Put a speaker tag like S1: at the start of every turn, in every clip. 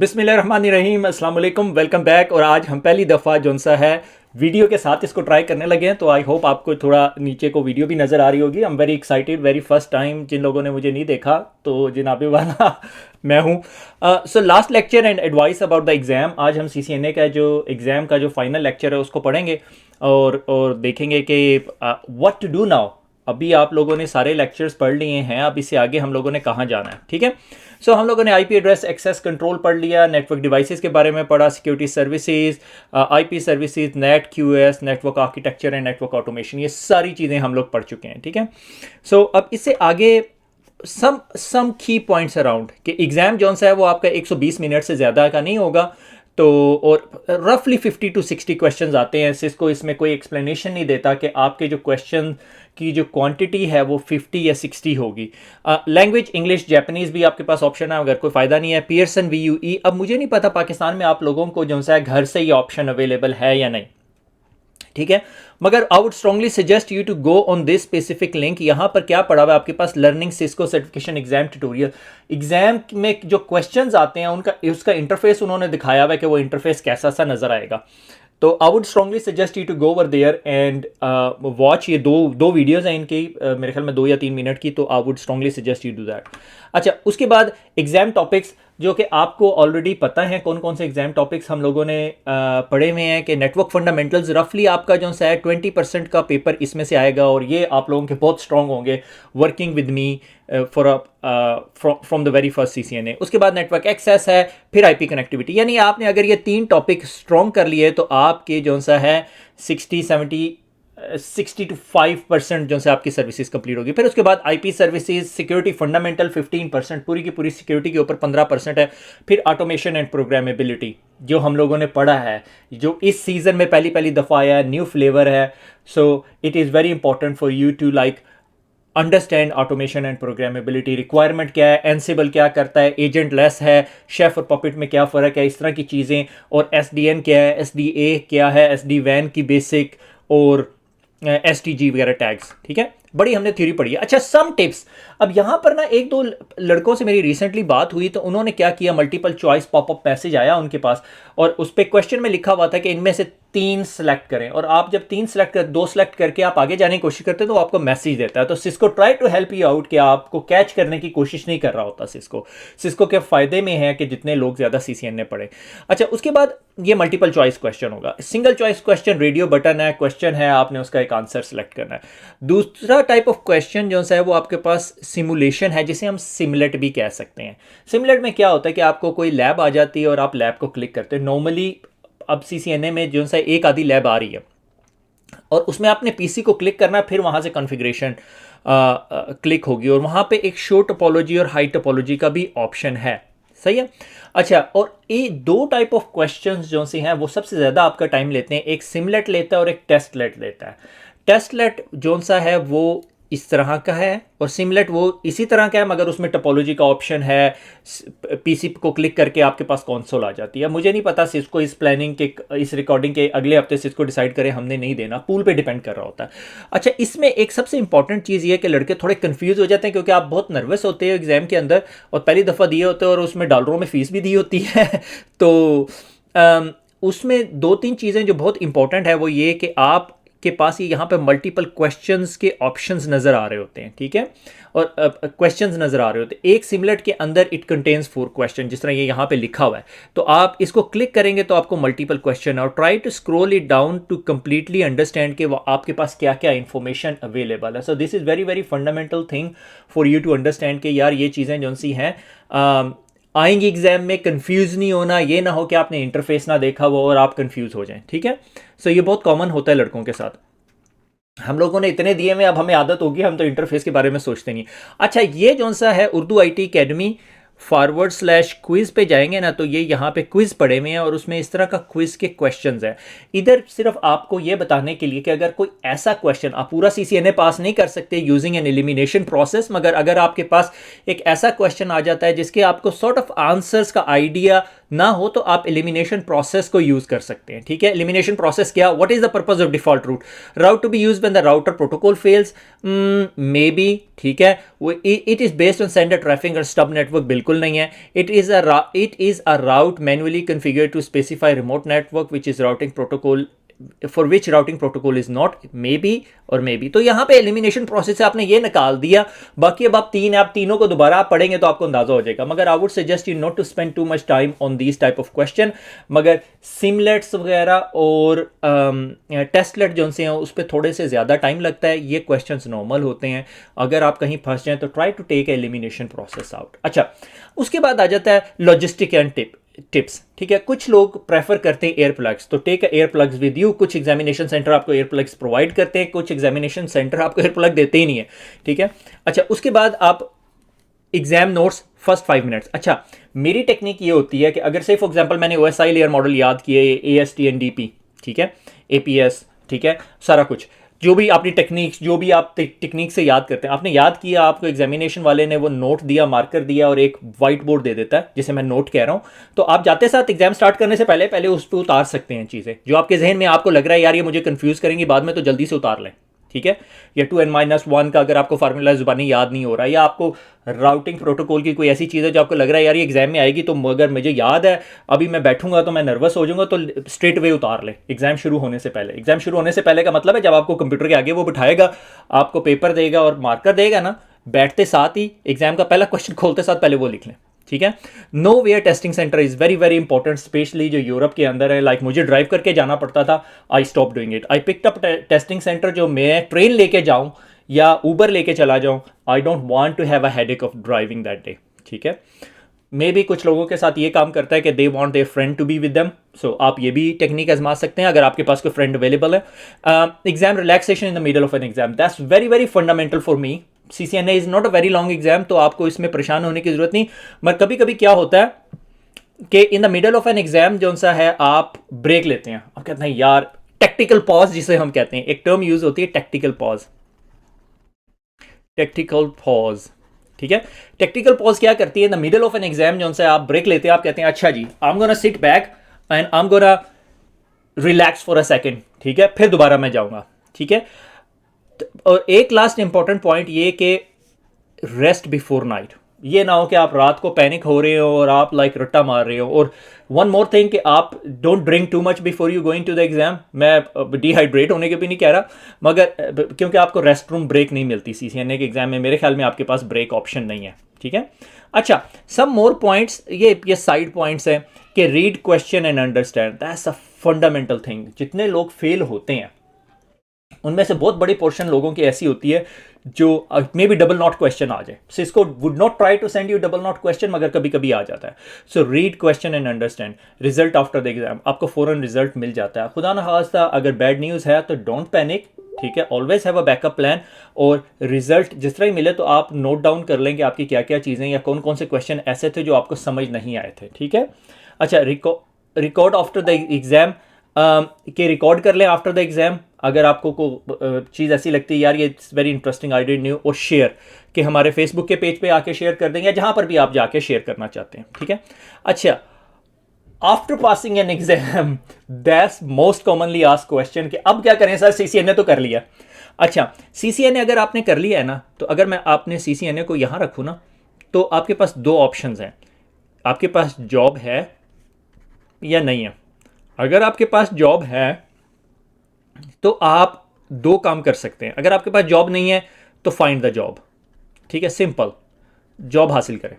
S1: बिस्मिल्लाहिर्रहमानिर्रहीम, अस्सलाम वालेकुम, वेलकम बैक। और आज हम पहली दफ़ा जो सा है वीडियो के साथ इसको ट्राई करने लगे हैं, तो आई होप आपको थोड़ा नीचे को वीडियो भी नज़र आ रही होगी। I am very excited, very first time जिन लोगों ने मुझे नहीं देखा तो जनाबे वाला मैं हूँ। So last lecture and advice about the exam. आज हम CCNA का जो एग्ज़ाम का जो फाइनल लेक्चर है उसको पढ़ेंगे और देखेंगे कि व्हाट टू डू नाउ। अभी आप लोगों ने सारे लेक्चर्स पढ़ लिए हैं, अब इससे आगे हम लोगों ने कहाँ जाना है, ठीक है। सो हम लोगों ने IP एड्रेस एक्सेस कंट्रोल पढ़ लिया, नेटवर्क डिवाइसेस के बारे में पढ़ा, security services, IP services, net QoS, network architecture and network automation, ये सारी चीज़ें हम लोग पढ़ चुके हैं, ठीक है। सो अब इससे आगे सम की पॉइंट्स अराउंड कि एग्ज़ाम जौन सा है वो आपका 120 मिनट से ज़्यादा का नहीं होगा, तो और रफली 50 to 60 क्वेश्चंस आते हैं। सिस्को इसमें कोई एक्सप्लेनेशन नहीं देता कि आपके जो क्वेश्चन की जो क्वांटिटी है वो 50 या 60 होगी। लैंग्वेज इंग्लिश जापानीज़ भी आपके पास ऑप्शन है, अगर कोई फ़ायदा नहीं है। पियर्सन VUE, अब मुझे नहीं पता पाकिस्तान में आप लोगों को जो सा है घर से ये ऑप्शन अवेलेबल है या नहीं, ठीक है। मगर I would strongly suggest you to go on this specific link. यहाँ पर क्या पड़ा हुआ है आपके पास, learning Cisco certification exam tutorial. Exam में जो क्वेश्चंस आते हैं उसका इंटरफेस उन्होंने दिखाया हुआ है कि वो इंटरफेस कैसा सा नजर आएगा। तो I would strongly suggest you to go over there and watch. ये दो वीडियोज़ हैं इनकी, मेरे ख्याल में 2 या 3 मिनट की, तो I would strongly suggest you do that. अच्छा, उसके बाद एग्जाम टॉपिक्स जो कि आपको ऑलरेडी पता है कौन कौन से एग्जाम टॉपिक्स हम लोगों ने पढ़े हुए हैं। कि नेटवर्क फंडामेंटल्स रफली आपका जो है 20% का पेपर इसमें से आएगा, और ये आप लोगों के बहुत स्ट्रॉन्ग होंगे working with me from the very first CCNA। उसके बाद नेटवर्क एक्सेस है, फिर IP कनेक्टिविटी। यानी आपने अगर ये 3 टॉपिक स्ट्रॉन्ग कर लिए तो आपके जो सा है 60 to 5% जो से आपकी सर्विसेज कंप्लीट होगी। फिर उसके बाद IP सर्विसेज, सिक्योरिटी फंडामेंटल 15%, पूरी की पूरी सिक्योरिटी के ऊपर 15% है। फिर ऑटोमेशन एंड प्रोग्रामेबिलिटी जो हम लोगों ने पढ़ा है, जो इस सीजन में पहली दफ़ा आया है, न्यू फ्लेवर है। So it is very important for you to like understand automation and programmability. Requirement क्या है, एनसिबल क्या करता है, एजेंट लेस है, शेफ और पॉपिट में क्या फ़र्क है, इस तरह की चीज़ें। और SDN क्या है, SDA क्या है, SD-WAN की बेसिक, और STG वगैरह टैग्स, ठीक है। बड़ी हमने थ्योरी पढ़ी है। अच्छा, सम टिप्स। अब यहाँ पर ना 1-2 लड़कों से मेरी रिसेंटली बात हुई, तो उन्होंने क्या किया, मल्टीपल चॉइस पॉपअप मैसेज आया उनके पास, और उस पर क्वेश्चन में लिखा हुआ था कि इनमें से 3 सेलेक्ट करें, और आप जब 2 सेलेक्ट करके आप आगे जाने की कोशिश करते हैं तो आपको मैसेज देता है। तो Cisco try to help you out कि आपको कैच करने की कोशिश नहीं कर रहा होता। सिस्को के फायदे में है कि जितने लोग ज़्यादा CCNA पढ़े। अच्छा, उसके बाद ये मल्टीपल चॉइस क्वेश्चन होगा। Single choice question, radio button है, क्वेश्चन है, आपने उसका एक आंसर सेलेक्ट करना है। दूसरा टाइप ऑफ क्वेश्चन जो है वो आपके पास सिमुलेशन है, जिसे हम सिमुलेट भी कह सकते हैं। सिमुलेट में क्या होता है कि आपको कोई लैब आ जाती है और आप लैब को क्लिक करते हैं। नॉर्मली अब CCNA में जो सा एक आधी लैब आ रही है, और उसमें आपने PC को क्लिक करना है, फिर वहाँ से कॉन्फ़िगरेशन क्लिक होगी, और वहाँ पे एक शो टोपोलॉजी और हाई टोपोलॉजी का भी ऑप्शन है, सही है। अच्छा, और ये 2 टाइप ऑफ क्वेश्चंस जो से हैं वो सबसे ज़्यादा आपका टाइम लेते हैं। एक सिमुलेट लेता है और एक टेस्टलेट लेता है। टेस्टलेट जो सा है वो इस तरह का है, और सिमुलेट वो इसी तरह का है, मगर उसमें टोपोलॉजी का ऑप्शन है। PC को क्लिक करके आपके पास कंसोल आ जाती है। मुझे नहीं पता सिस्को इस प्लानिंग के, इस रिकॉर्डिंग के अगले हफ्ते सिस्को डिसाइड करे, हमने नहीं देना, पूल पे डिपेंड कर रहा होता है। अच्छा, इसमें एक सबसे इंपॉर्टेंट चीज़ ये है कि लड़के थोड़े कंफ्यूज हो जाते हैं, क्योंकि आप बहुत नर्वस होते हो एग्जाम के अंदर, और पहली दफ़ा दिए होते हो, और उसमें डॉलरों में फ़ीस भी दी होती है। तो उसमें 2-3 चीज़ें जो बहुत इंपॉर्टेंट है वो ये कि आप के पास ये यहाँ पे मल्टीपल क्वेश्चंस के ऑप्शंस नज़र आ रहे होते हैं, ठीक है, और क्वेश्चंस नज़र आ रहे होते हैं। एक सिमुलेट के अंदर इट कंटेन्स 4 क्वेश्चन, जिस तरह ये यहाँ पे लिखा हुआ है। तो आप इसको क्लिक करेंगे तो आपको मल्टीपल क्वेश्चन, और try to scroll it down to completely understand कि वो आपके पास क्या क्या इंफॉर्मेशन अवेलेबल है। So this is very very fundamental thing for you to understand कि यार ये चीज़ें जो सी हैं आएंगी एग्जाम में, कंफ्यूज नहीं होना। ये ना हो कि आपने इंटरफेस ना देखा वो और आप कंफ्यूज हो जाएं, ठीक है। सो ये बहुत कॉमन होता है लड़कों के साथ। हम लोगों ने इतने दिए में, अब हमें आदत होगी, हम तो इंटरफेस के बारे में सोचते नहीं। अच्छा, ये जो सा है उर्दू IT अकेडमी /क्विज पे जाएंगे ना, तो ये यहाँ पे क्विज पड़े हुए हैं, और उसमें इस तरह का क्विज के क्वेश्चंस है। इधर सिर्फ आपको ये बताने के लिए कि अगर कोई ऐसा क्वेश्चन, आप पूरा CCNA पास नहीं कर सकते यूजिंग एन एलिमिनेशन प्रोसेस, मगर अगर आपके पास एक ऐसा क्वेश्चन आ जाता है जिसके आपको सॉर्ट ऑफ आंसर्स का आइडिया ना हो, तो आप एलिमिनेशन प्रोसेस को यूज कर सकते हैं, ठीक है। एलिमिनेशन प्रोसेस क्या, what is the purpose of default route to be used when the router protocol fails, maybe, ठीक है, वो it is based on sender traffic और स्टब नेटवर्क बिल्कुल नहीं है। It is a route manually configure to specify remote network which is routing protocol for which routing protocol is not maybe और may be. तो यहाँ पे elimination process से आपने ये निकाल दिया। बाकी अब आप तीनों को दोबारा आप पढ़ेंगे तो आपको अंदाजा हो जाएगा। मगर I would suggest you not to spend too much time on these type of question. मगर सिमलेट्स वगैरह और टेस्टलेट जो से हैं उस पर थोड़े से ज़्यादा टाइम लगता है। ये क्वेश्चन नॉर्मल होते हैं। अगर आप कहीं फंस जाएं तो try to take elimination process out. अच्छा, उसके बाद आ जाता है लॉजिस्टिक एंड टिप्स। ठीक है, कुछ लोग प्रेफर करते हैं एयर प्लग्स, तो take ear plugs with you. कुछ एग्जामिनेशन सेंटर आपको एयर प्लग्स प्रोवाइड करते हैं, कुछ एग्जामिनेशन सेंटर आपको एयर प्लग देते ही नहीं है। ठीक है, अच्छा, उसके बाद आप एग्जाम नोट्स फर्स्ट 5 मिनट्स। अच्छा, मेरी टेक्निक ये होती है कि अगर से फॉर एग्जांपल मैंने OSI लेयर मॉडल याद किए, ASTNDP, ठीक है, APS, ठीक है, सारा कुछ जो भी अपनी टेक्निक्स, जो भी आप टेक्निक से याद करते हैं, आपने याद किया, आपको एग्जामिनेशन वाले ने वो नोट दिया, मार्कर दिया और एक वाइट बोर्ड दे देता है जिसे मैं नोट कह रहा हूँ, तो आप जाते साथ एग्जाम स्टार्ट करने से पहले उस पर उतार सकते हैं चीज़ें जो आपके जहन में आपको लग रहा है यार ये मुझे कंफ्यूज करेंगी बाद में, तो जल्दी से उतार लें। ठीक है, या 2n-1 का अगर आपको फार्मूला जुबानी याद नहीं हो रहा, या आपको राउटिंग प्रोटोकॉल की कोई ऐसी चीज़ है जो आपको लग रहा है यार ये एग्जाम में आएगी, तो अगर मुझे याद है अभी मैं बैठूंगा तो मैं नर्वस हो जाऊंगा, तो स्ट्रेट वे उतार ले एग्जाम शुरू होने से पहले। एग्जाम शुरू होने से पहले का मतलब है जब आपको कंप्यूटर के आगे वो बिठाएगा, आपको पेपर देगा और मार्कर देगा ना, बैठते साथ ही एग्जाम का पहला क्वेश्चन खोलते साथ पहले वो लिख लें। ठीक है, know where testing centre is very very important, specially जो यूरोप के अंदर है। लाइक मुझे ड्राइव करके जाना पड़ता था, I stop doing it, I picked up testing centre जो मैं ट्रेन लेके जाऊं या ऊबर लेके चला जाऊं। I don't want to have a headache of driving that day. ठीक है, मे भी कुछ लोगों के साथ ये काम करता है कि they want their friend to be with them, so आप ये भी टेक्निक आजमा सकते हैं अगर आपके पास कोई फ्रेंड अवेलेबल है। Exam relaxation in the middle of an exam, that's very very fundamental for me. CCNA is not a very long exam, तो आपको इसमें परेशान होने की जरूरत नहीं। मगर कभी कभी क्या होता है कि in the middle of an exam जो सा है आप ब्रेक लेते हैं, आप कहते हैं यार टेक्टिकल पॉज जिसे हम कहते हैं, एक टर्म यूज होती है टेक्टिकल पॉज, टेक्टिकल पॉज। ठीक है, टेक्टिकल पॉज क्या करती है, in the middle of an exam जो सा आप ब्रेक लेते हैं, आप कहते हैं अच्छा जी I am gonna sit back and I am gonna relax for a second. ठीक है, फिर दोबारा मैं जाऊंगा। ठीक है, और एक लास्ट इंपॉर्टेंट पॉइंट ये कि रेस्ट बिफोर नाइट, ये ना हो कि आप रात को पैनिक हो रहे हो और आप लाइक रट्टा मार रहे हो। और वन मोर थिंग कि आप don't drink too much before you going to the exam. मैं डिहाइड्रेट होने के भी नहीं कह रहा, मगर क्योंकि आपको रेस्ट रूम ब्रेक नहीं मिलती CCNA के एग्जाम में, मेरे ख्याल में आपके पास ब्रेक ऑप्शन नहीं है। ठीक है, अच्छा, सम मोर पॉइंट्स, ये साइड पॉइंट्स हैं कि read question and understand, that's a fundamental thing. जितने लोग फेल होते हैं उनमें से बहुत बड़ी पोर्शन लोगों की ऐसी होती है जो maybe double not question आ जाए। Cisco would not try to send you double not question, मगर कभी कभी आ जाता है। So read question and understand, result after the exam आपको फौरन रिजल्ट मिल जाता है। खुदा न खास्ता अगर बैड न्यूज़ है तो डोंट पैनिक। ठीक है, always have a backup plan, और रिजल्ट जिस तरह ही मिले तो आप नोट डाउन कर लें कि आपकी क्या क्या चीज़ें या कौन कौन से क्वेश्चन ऐसे थे जो आपको समझ नहीं आए थे। ठीक है, अच्छा, रिकॉर्ड आफ्टर द एग्जाम, के रिकॉर्ड कर लें आफ्टर द एग्जाम। अगर आपको को चीज़ ऐसी लगती है यार ये it's very interesting, I didn't knew, और शेयर कि हमारे फेसबुक के पेज पे आके शेयर कर देंगे, जहाँ पर भी आप जाके शेयर करना चाहते हैं। ठीक है, अच्छा, after passing an exam, that's most commonly asked question कि अब क्या करें सर, CCNA तो कर लिया। अच्छा, CCNA अगर आपने कर लिया है ना, तो अगर मैं आपने CCNA को यहाँ रखूँ ना, तो आपके पास 2 ऑप्शंस हैं, आपके पास जॉब है या नहीं है। अगर आपके पास जॉब है तो आप 2 काम कर सकते हैं। अगर आपके पास जॉब नहीं है तो फाइंड द जॉब। ठीक है, सिंपल, जॉब हासिल करें।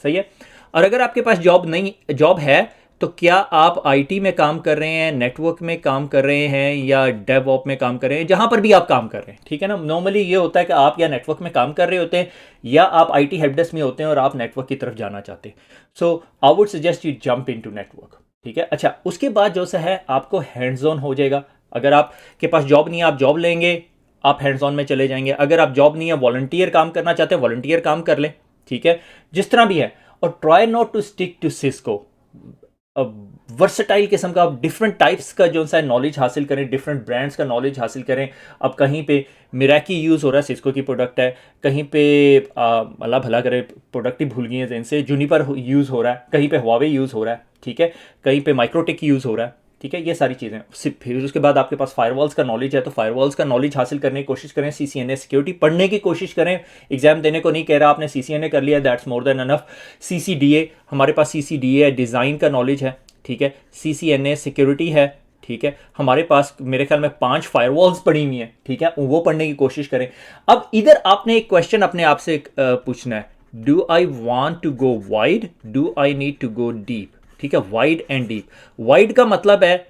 S1: सही है, और अगर आपके पास जॉब है तो क्या आप IT में काम कर रहे हैं, नेटवर्क में काम कर रहे हैं, या डेवऑप में काम कर रहे हैं, जहां पर भी आप काम कर रहे हैं। ठीक है ना, नॉर्मली ये होता है कि आप या नेटवर्क में काम कर रहे होते हैं या आप IT हेल्प डेस्क में होते हैं और आप नेटवर्क की तरफ जाना चाहते हैं। So I would suggest you jump into network. ठीक है, अच्छा, उसके बाद जो सा है आपको हैंड्स ऑन हो जाएगा। अगर आपके पास जॉब नहीं है, आप जॉब लेंगे, आप हैंड्स ऑन में चले जाएंगे। अगर आप जॉब नहीं है, वॉलंटियर काम करना चाहते हैं, वॉलंटियर काम कर लें। ठीक है, जिस तरह भी है, और try not to stick to Cisco. Versatile किस्म का आप डिफरेंट टाइप्स का जो सा नॉलेज हासिल करें, डिफरेंट ब्रांड्स का नॉलेज हासिल करें। अब कहीं पे मिराकी यूज़ हो रहा है, सिस्को की प्रोडक्ट है, कहीं पे अल्लाह भला करे प्रोडक्ट ही भूल गई है जिनसे, जूनिपर यूज़ हो रहा है, कहीं पे हुआवे यूज़ हो रहा है। ठीक है, कहीं पे माइक्रोटेक यूज़ हो रहा है। ठीक है, ये सारी चीज़ें। फिर उसके बाद आपके पास फायरवॉल्स का नॉलेज है तो फायरवॉल्स का नॉलेज हासिल करने की कोशिश करें, CCNA सिक्योरिटी पढ़ने की कोशिश करें। एग्जाम देने को नहीं कह रहा, आपने CCNA कर लिया, that's more than enough. CCDA, हमारे पास CCDA है, डिज़ाइन का नॉलेज है, ठीक है। CCNA सिक्योरिटी है, ठीक है। हमारे पास मेरे ख्याल में 5 फायरवॉल्स पड़ी हुई हैं, ठीक है, वो पढ़ने की कोशिश करें। अब इधर आपने एक क्वेश्चन अपने आप से पूछना है, do I want to go wide, do I need to go deep, ठीक है। वाइड एंड डीप, वाइड का मतलब है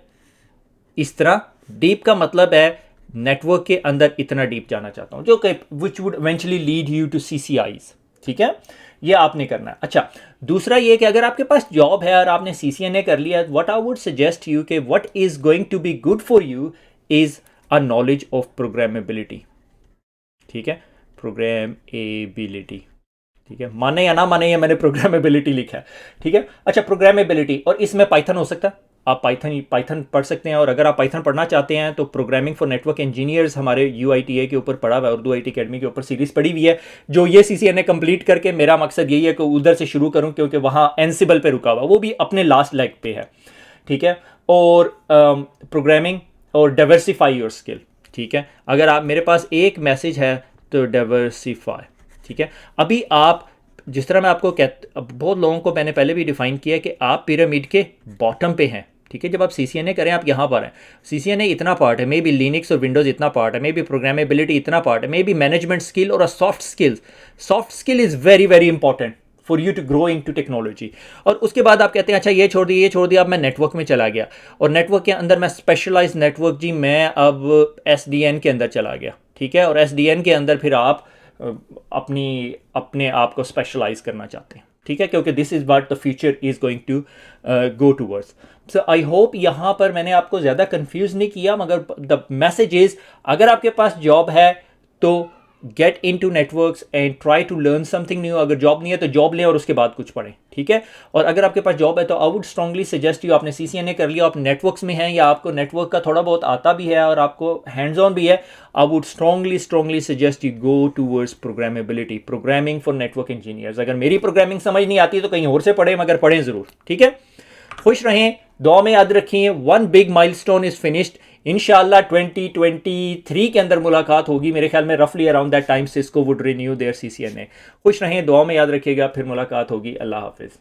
S1: इस तरह, डीप का मतलब है नेटवर्क के अंदर इतना डीप जाना चाहता हूं, जो कि which would eventually lead you to CCIs, ठीक है। ये आपने करना है। अच्छा, दूसरा ये कि अगर आपके पास जॉब है और आपने CCNA कर लिया, what I would suggest you कि what is going to be good for you is a knowledge of programmability, ठीक है। प्रोग्रामेबिलिटी, ठीक है, माने या ना माने, ये मैंने प्रोग्रामेबिलिटी लिखा है, ठीक है। अच्छा, प्रोग्रामेबिलिटी, और इसमें पाइथन हो सकता है, आप पाइथन पढ़ सकते हैं। और अगर आप पाइथन पढ़ना चाहते हैं तो प्रोग्रामिंग फॉर नेटवर्क इंजीनियर्स हमारे UITA के ऊपर पढ़ा हुआ है, उर्दू IT अकेडमी के ऊपर सीरीज पड़ी हुई है, जो ये CCNA कंप्लीट करके मेरा मकसद यही है कि उधर से शुरू करूं, क्योंकि वहाँ एनसिबल पे रुका हुआ, वो भी अपने लास्ट लेग पे है, ठीक है। और प्रोग्रामिंग और डाइवर्सिफाई योर स्किल, ठीक है। अगर आप, मेरे पास एक मैसेज है तो डाइवर्सिफाई, ठीक है। अभी आप, जिस तरह मैं आपको बहुत लोगों को मैंने पहले भी डिफाइन किया कि आप पिरामिड के बॉटम पे हैं, ठीक है। जब आप CCNA करें, आप यहाँ पर हैं, CCNA इतना पार्ट है, मे बी लिनक्स और विंडोज़ इतना पार्ट है, मे बी प्रोग्रामेबिलिटी इतना पार्ट है, मे बी मैनेजमेंट स्किल और a soft skill is very very important for you to grow into technology. और उसके बाद आप कहते हैं अच्छा ये छोड़ दिया, अब मैं नेटवर्क में चला गया, और नेटवर्क के अंदर मैं स्पेशलाइज नेटवर्क, जी मैं अब SDN के अंदर चला गया, ठीक है। और SDN के अंदर फिर आप अपने आप को स्पेशलाइज करना चाहते हैं, ठीक है, क्योंकि this is what the future is going to go towards. So I hope यहाँ पर मैंने आपको ज़्यादा कंफ्यूज नहीं किया, मगर द मैसेज इज़, अगर आपके पास जॉब है तो get into networks and try to learn something new. अगर जॉब नहीं है तो जॉब लें और उसके बाद कुछ पढ़ें, ठीक है। और अगर आपके पास जॉब है तो I would strongly suggest you, आपने CCNA कर लिया, आप नेटवर्क्स में हैं या आपको नेटवर्क का थोड़ा बहुत आता भी है और आपको हैंड्स ऑन भी है, I would strongly suggest you go towards programmability, programming for network engineers. अगर मेरी प्रोग्रामिंग समझ नहीं आती तो कहीं और से पढ़ें, मगर पढ़ें ज़रूर, ठीक है। खुश रहें, दुआ में याद रखिए, 1 बिग माइलस्टोन इज फिनिश्ड। इंशाल्लाह 2023 के अंदर मुलाकात होगी, मेरे ख्याल में रफली around that time Cisco would renew their CCNA। खुश रहें, दुआ में याद रखिएगा, फिर मुलाकात होगी। अल्लाह हाफिज़।